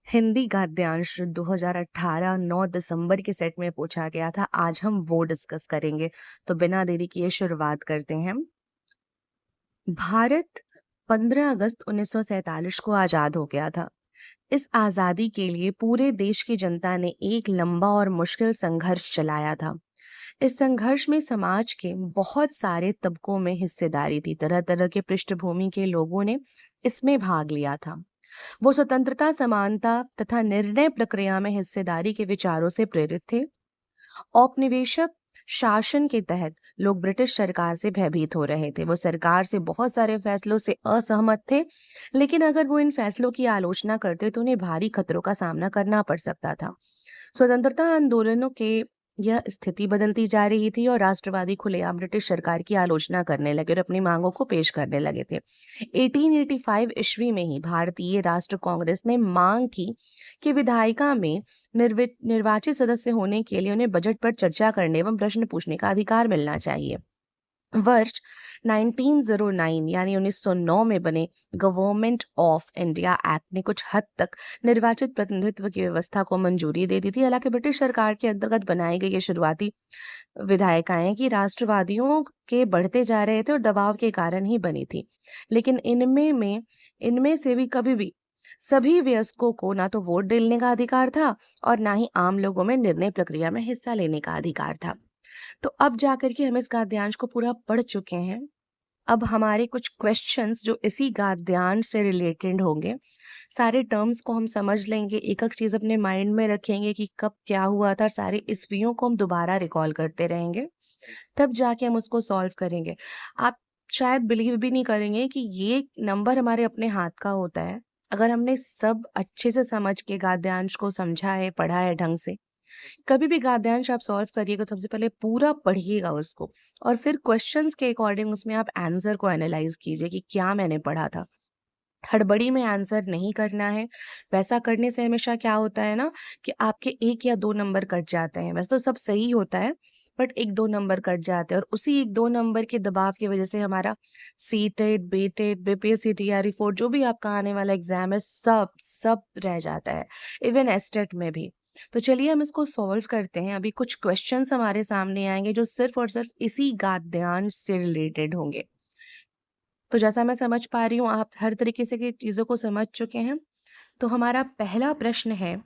हिंदी गद्यांश 2018 9 दिसंबर के सेट में पूछा गया था। आज हम वो डिस्कस करेंगे। तो बिना देरी किए शुरुआत करते हैं। भारत 15 अगस्त 1947 को आज़ाद हो गया था। इस आज़ादी के लिए पूरे देश की जनता ने एक लंबा और मुश्किल संघर्ष चलाया था। इस संघर्ष में समाज के बहुत सारे तबकों में हिस्सेदारी थी। तरह तरह के पृष्ठभूमि के लोगों ने इसमें भाग लिया था। वो स्वतंत्रता, समानता तथा निर्णय प्रक्रिया में हिस्सेदारी के विचारों से प्रेरित थे। औपनिवेशिक शासन के तहत लोग ब्रिटिश सरकार से भयभीत हो रहे थे। वो सरकार से बहुत सारे फैसलों से असहमत थे, लेकिन अगर वो इन फैसलों की आलोचना करते तो उन्हें भारी खतरों का सामना करना पड़ सकता था। स्वतंत्रता आंदोलनों के यह स्थिति बदलती जा रही थी और राष्ट्रवादी खुलेआम ब्रिटिश सरकार की आलोचना करने लगे और अपनी मांगों को पेश करने लगे थे। 1885 ईस्वी में ही भारतीय राष्ट्र कांग्रेस ने मांग की कि विधायिका में निर्वाचित सदस्य होने के लिए उन्हें बजट पर चर्चा करने एवं प्रश्न पूछने का अधिकार मिलना चाहिए। वर्ष 1909 यानी 1909 में बने गवर्नमेंट ऑफ इंडिया एक्ट ने कुछ हद तक निर्वाचित प्रतिनिधित्व की व्यवस्था को मंजूरी दे दी थी। हालांकि ब्रिटिश सरकार के अंतर्गत बनाई गई ये शुरुआती विधायिकाएं की राष्ट्रवादियों के बढ़ते जा रहे थे और दबाव के कारण ही बनी थी। लेकिन इनमें से भी कभी भी सभी वयस्कों को ना तो वोट डालने का अधिकार था और ना ही आम लोगों में निर्णय प्रक्रिया में हिस्सा लेने का अधिकार था। तो अब जाकर के हम इस गद्यांश को पूरा पढ़ चुके हैं। अब हमारे कुछ क्वेश्चंस जो इसी गद्यांश से रिलेटेड होंगे, सारे टर्म्स को हम समझ लेंगे, एक-एक चीज़ अपने माइंड में रखेंगे कि कब क्या हुआ था और सारे ईस्वियों को हम दोबारा रिकॉल करते रहेंगे, तब जाके हम उसको सॉल्व करेंगे। आप शायद बिलीव भी नहीं करेंगे कि ये नंबर हमारे अपने हाथ का होता है। अगर हमने सब अच्छे से समझ के गद्यांश को समझा है, पढ़ा है ढंग से, कभी भी गद्यांश आप सॉल्व करिएगा तो सबसे पहले पूरा पढ़िएगा उसको और फिर क्वेश्चंस के अकॉर्डिंग उसमें आप आंसर को एनालाइज कीजिए कि क्या मैंने पढ़ा था। हड़बड़ी में आंसर नहीं करना है। वैसा करने से हमेशा क्या होता है ना कि आपके 1 या 2 नंबर कट जाते हैं। वैसे तो सब सही होता है, बट 1-2 नंबर कट जाते हैं और उसी 1-2 नंबर के दबाव की वजह से हमारा सीटेट, बीटेट, बीपीएससी, टीआरई 4 जो भी आपका आने वाला एग्ज़ाम है सब रह जाता है। इवन एस्टेट में भी। तो चलिए हम इसको सॉल्व करते हैं। अभी कुछ क्वेश्चन्स हमारे सामने आएँगे जो सिर्फ़ और सिर्फ़ इसी गद्यांश से रिलेटेड होंगे। तो जैसा मैं समझ पा रही हूँ आप हर तरीके से की चीज़ों को समझ चुके हैं। तो हमारा पहला प्रश्न है,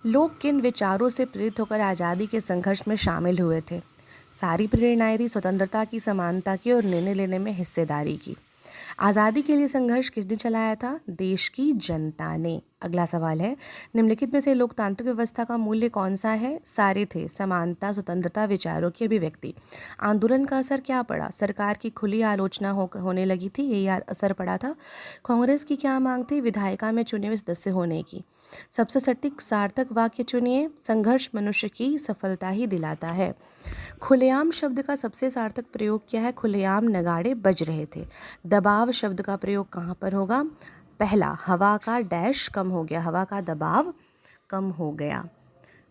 लोग किन विचारों से प्रेरित होकर आज़ादी के संघर्ष में शामिल हुए थे? सारी प्रेरणाएं थी स्वतंत्रता की, समानता की और निर्णय लेने में हिस्सेदारी की। आज़ादी के लिए संघर्ष किसने चलाया था? देश की जनता ने। अगला सवाल है, निम्नलिखित में से लोकतांत्रिक व्यवस्था का मूल्य कौन सा है? सारे थे, समानता, स्वतंत्रता, विचारों की अभिव्यक्ति। आंदोलन का असर क्या पड़ा? सरकार की खुली आलोचना होने लगी थी, यही असर पड़ा था। कांग्रेस की क्या मांग थी? विधायिका में चुने हुए सदस्य होने की। सबसे सटीक सार्थक वाक्य चुनिए। संघर्ष मनुष्य की सफलता ही दिलाता है। खुलेआम शब्द का सबसे सार्थक प्रयोग क्या है? खुलेआम नगाड़े बज रहे थे। दबाव शब्द का प्रयोग कहाँ पर होगा? पहला, हवा का डैश कम हो गया, हवा का दबाव कम हो गया।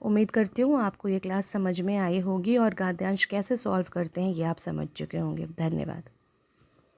उम्मीद करती हूँ आपको ये क्लास समझ में आई होगी और गद्यांश कैसे सॉल्व करते हैं ये आप समझ चुके होंगे। धन्यवाद।